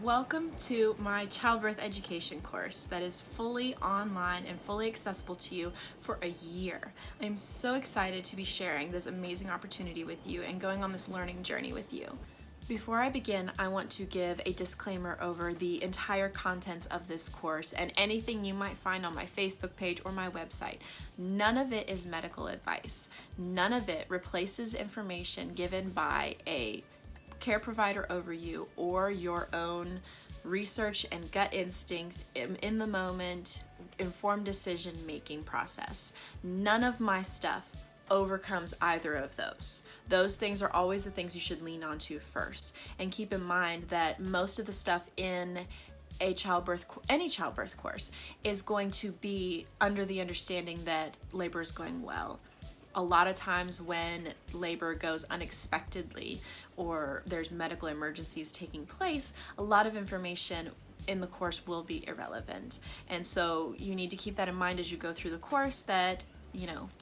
Welcome to my childbirth education course that is fully online and fully accessible to you for a year. I'm so excited to be sharing this amazing opportunity with you and going on this learning journey with you. Before I begin, I want to give a disclaimer over the entire contents of this course and anything you might find on my Facebook page or my website. None of it is medical advice. None of it replaces information given by a care provider over you or your own research and gut instinct in the moment, informed decision making process. None of my stuff overcomes either of those. Those things are always the things you should lean on to first. And keep in mind that most of the stuff in any childbirth course is going to be under the understanding that labor is going well. A lot of times when labor goes unexpectedly or there's medical emergencies taking place, a lot of information in the course will be irrelevant. And so you need to keep that in mind as you go through the course that,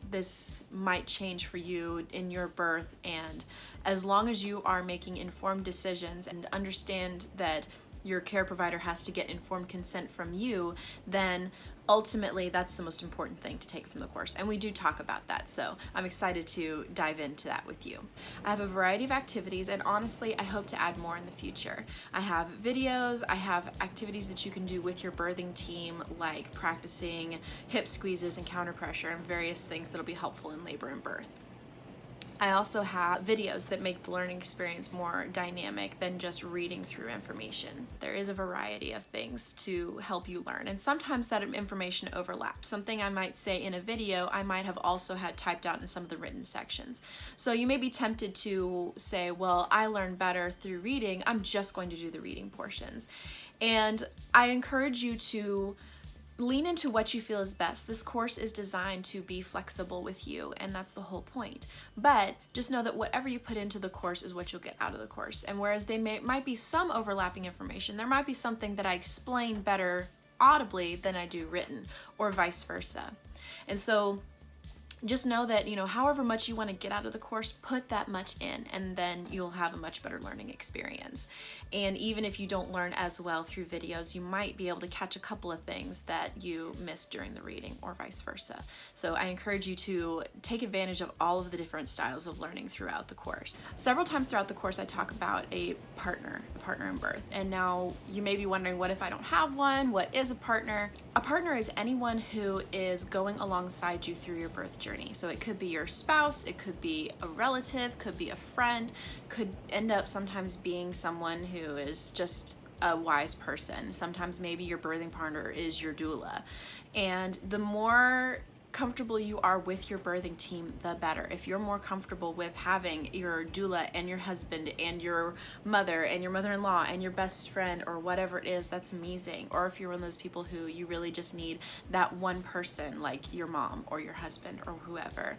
this might change for you in your birth. And as long as you are making informed decisions and understand that your care provider has to get informed consent from you, then ultimately that's the most important thing to take from the course. And we do talk about that, so I'm excited to dive into that with you. I have a variety of activities, and honestly, I hope to add more in the future. I have videos, I have activities that you can do with your birthing team, like practicing hip squeezes and counter pressure and various things that'll be helpful in labor and birth. I also have videos that make the learning experience more dynamic than just reading through information. There is a variety of things to help you learn, and sometimes that information overlaps. Something I might say in a video, I might have also had typed out in some of the written sections. So you may be tempted to say, well, I learn better through reading, I'm just going to do the reading portions. And I encourage you to lean into what you feel is best. This course is designed to be flexible with you, and that's the whole point. But just know that whatever you put into the course is what you'll get out of the course. And whereas might be some overlapping information, there might be something that I explain better audibly than I do written, or vice versa. And so just know that, however much you want to get out of the course, put that much in, and then you'll have a much better learning experience. And even if you don't learn as well through videos, you might be able to catch a couple of things that you missed during the reading, or vice versa. So I encourage you to take advantage of all of the different styles of learning throughout the course. Several times throughout the course, I talk about a partner in birth. And now you may be wondering, what if I don't have one? What is a partner? A partner is anyone who is going alongside you through your birth journey. So it could be your spouse, it could be a relative, could be a friend, could end up sometimes being someone who is just a wise person. Sometimes maybe your birthing partner is your doula. And the more comfortable you are with your birthing team, the better. If you're more comfortable with having your doula and your husband and your mother and your mother-in-law and your best friend or whatever it is, that's amazing. Or if you're one of those people who you really just need that one person, like your mom or your husband or whoever,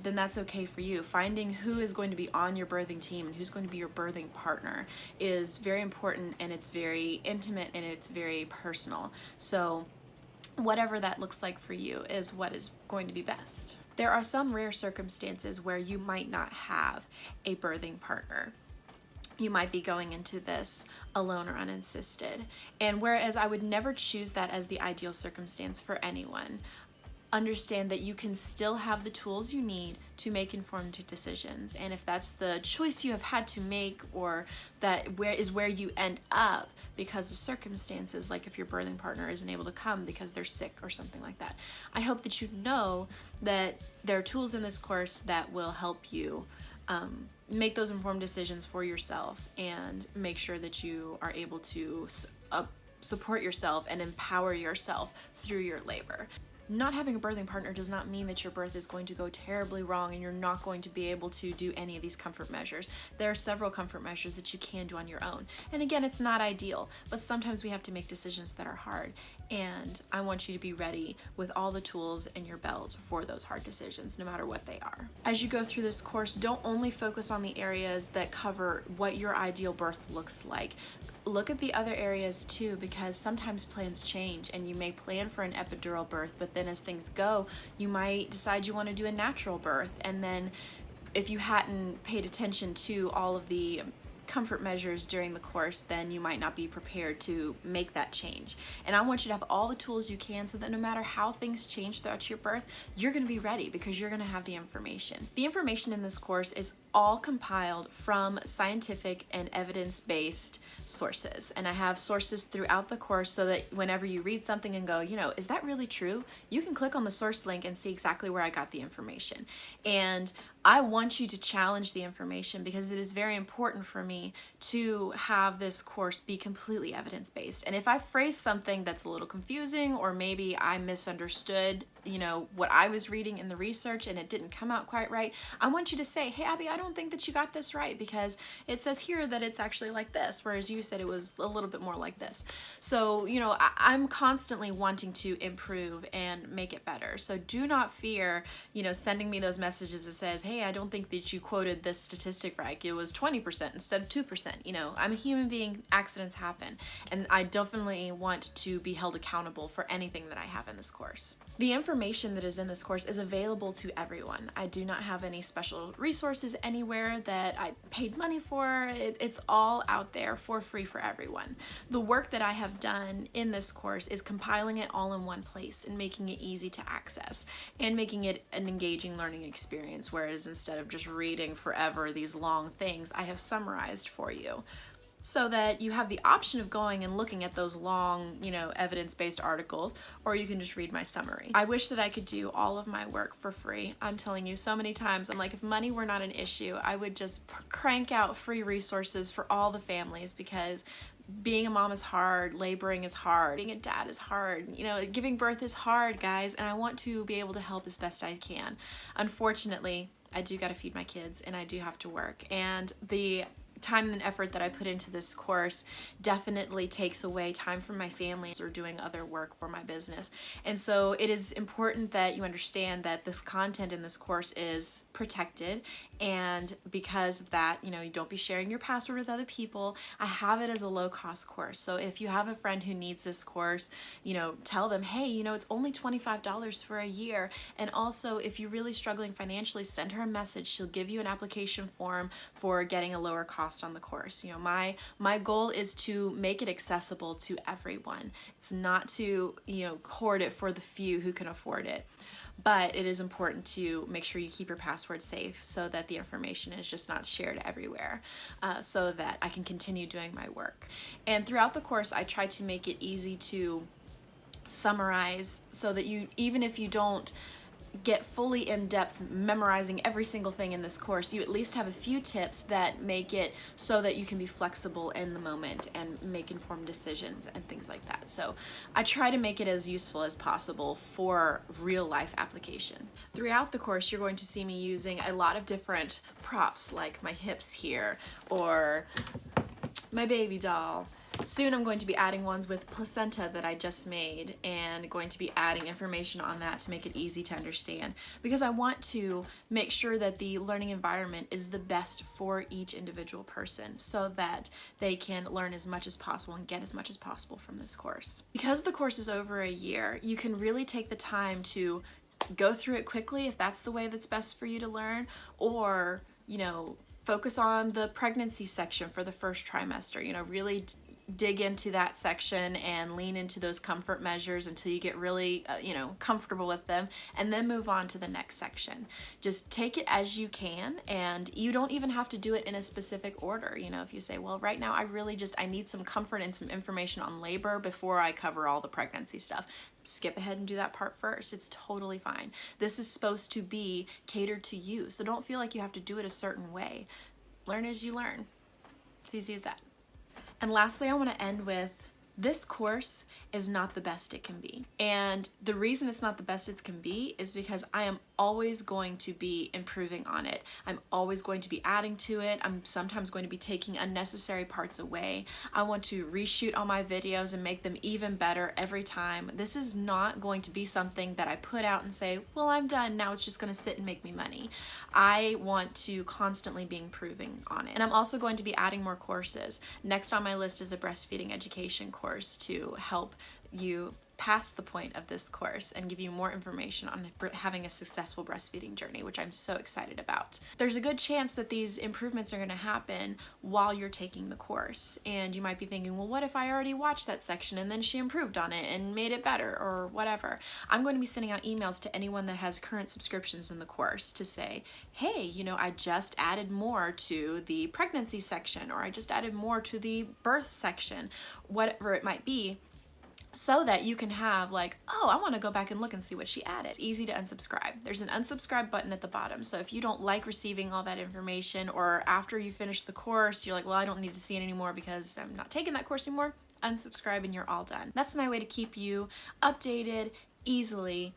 then that's okay for you. Finding who is going to be on your birthing team and who's going to be your birthing partner is very important, and it's very intimate and it's very personal. So whatever that looks like for you is what is going to be best. There are some rare circumstances where you might not have a birthing partner. You might be going into this alone or unassisted. And whereas I would never choose that as the ideal circumstance for anyone, understand that you can still have the tools you need to make informed decisions. And if that's the choice you have had to make, or that where you end up because of circumstances, like if your birthing partner isn't able to come because they're sick or something like that, I hope that you know that there are tools in this course that will help you make those informed decisions for yourself and make sure that you are able to support yourself and empower yourself through your labor. Not having a birthing partner does not mean that your birth is going to go terribly wrong and you're not going to be able to do any of these comfort measures. There are several comfort measures that you can do on your own. And again, it's not ideal, but sometimes we have to make decisions that are hard. And I want you to be ready with all the tools in your belt for those hard decisions, no matter what they are. As you go through this course, don't only focus on the areas that cover what your ideal birth looks like. Look at the other areas too, because sometimes plans change and you may plan for an epidural birth, but then as things go, you might decide you want to do a natural birth. And then if you hadn't paid attention to all of the comfort measures during the course, then you might not be prepared to make that change. And I want you to have all the tools you can so that no matter how things change throughout your birth, you're going to be ready because you're going to have the information. The information in this course is all compiled from scientific and evidence-based sources. And I have sources throughout the course so that whenever you read something and go, is that really true? You can click on the source link and see exactly where I got the information. And I want you to challenge the information because it is very important for me to have this course be completely evidence-based. And if I phrase something that's a little confusing, or maybe I misunderstood, what I was reading in the research and it didn't come out quite right, I want you to say, hey, Abby, I don't think that you got this right because it says here that it's actually like this, whereas you said it was a little bit more like this. So, I'm constantly wanting to improve and make it better. So do not fear, sending me those messages that says, hey, I don't think that you quoted this statistic right. It was 20% instead of 2%. I'm a human being, accidents happen, and I definitely want to be held accountable for anything that I have in this course. The information that is in this course is available to everyone. I do not have any special resources anywhere that I paid money for. It's all out there for free for everyone. The work that I have done in this course is compiling it all in one place and making it easy to access and making it an engaging learning experience, whereas instead of just reading forever these long things, I have summarized for you, so that you have the option of going and looking at those long, evidence-based articles, or you can just read my summary. I wish that I could do all of my work for free. I'm telling you so many times, I'm like, if money were not an issue, I would just crank out free resources for all the families, because being a mom is hard, laboring is hard, being a dad is hard, giving birth is hard, guys, and I want to be able to help as best I can. Unfortunately, I do gotta feed my kids and I do have to work, and the time and effort that I put into this course definitely takes away time from my family or doing other work for my business. And so it is important that you understand that this content in this course is protected, and because of that, you don't be sharing your password with other people. I have it as a low-cost course. So if you have a friend who needs this course, tell them, hey, it's only $25 for a year. And also, if you're really struggling financially, send her a message. She'll give you an application form for getting a lower cost on the course. My goal is to make it accessible to everyone. It's not to, hoard it for the few who can afford it. But it is important to make sure you keep your password safe so that the information is just not shared everywhere, so that I can continue doing my work. And throughout the course, I try to make it easy to summarize so that even if you don't get fully in-depth memorizing every single thing in this course, you at least have a few tips that make it so that you can be flexible in the moment and make informed decisions and things like that. So I try to make it as useful as possible for real life application. Throughout the course, you're going to see me using a lot of different props, like my hips here or my baby doll. Soon I'm going to be adding ones with placenta that I just made, and going to be adding information on that to make it easy to understand, because I want to make sure that the learning environment is the best for each individual person so that they can learn as much as possible and get as much as possible from this course. Because the course is over a year, you can really take the time to go through it quickly if that's the way that's best for you to learn, or focus on the pregnancy section for the first trimester. Really dig into that section and lean into those comfort measures until you get really comfortable with them, and then move on to the next section. Just take it as you can, and you don't even have to do it in a specific order. If you say, well, right now I need some comfort and some information on labor before I cover all the pregnancy stuff, skip ahead and do that part first. It's totally fine. This is supposed to be catered to you, so don't feel like you have to do it a certain way. Learn as you learn. It's easy as that. And lastly, I want to end with, this course is not the best it can be. And the reason it's not the best it can be is because I am always going to be improving on it. I'm always going to be adding to it. I'm sometimes going to be taking unnecessary parts away. I want to reshoot all my videos and make them even better every time. This is not going to be something that I put out and say, well, I'm done, now it's just going to sit and make me money. I want to constantly be improving on it. And I'm also going to be adding more courses. Next on my list is a breastfeeding education course to help you past the point of this course and give you more information on having a successful breastfeeding journey, which I'm so excited about. There's a good chance that these improvements are going to happen while you're taking the course, and you might be thinking, well, what if I already watched that section and then she improved on it and made it better or whatever. I'm going to be sending out emails to anyone that has current subscriptions in the course to say, hey, you know, I just added more to the pregnancy section, or I just added more to the birth section, whatever it might be, so that you can have like, oh, I want to go back and look and see what she added. It's easy to unsubscribe. There's an unsubscribe button at the bottom. So if you don't like receiving all that information, or after you finish the course, you're like, well, I don't need to see it anymore because I'm not taking that course anymore, unsubscribe and you're all done. That's my way to keep you updated easily,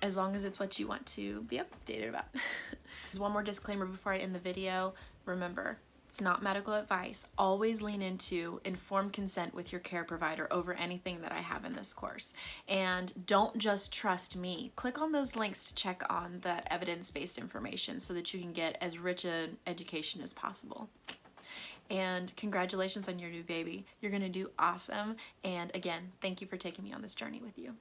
as long as it's what you want to be updated about. There's one more disclaimer before I end the video. Remember, it's not medical advice. Always lean into informed consent with your care provider over anything that I have in this course. And don't just trust me. Click on those links to check on that evidence-based information so that you can get as rich an education as possible. And congratulations on your new baby. You're gonna do awesome. And again, thank you for taking me on this journey with you.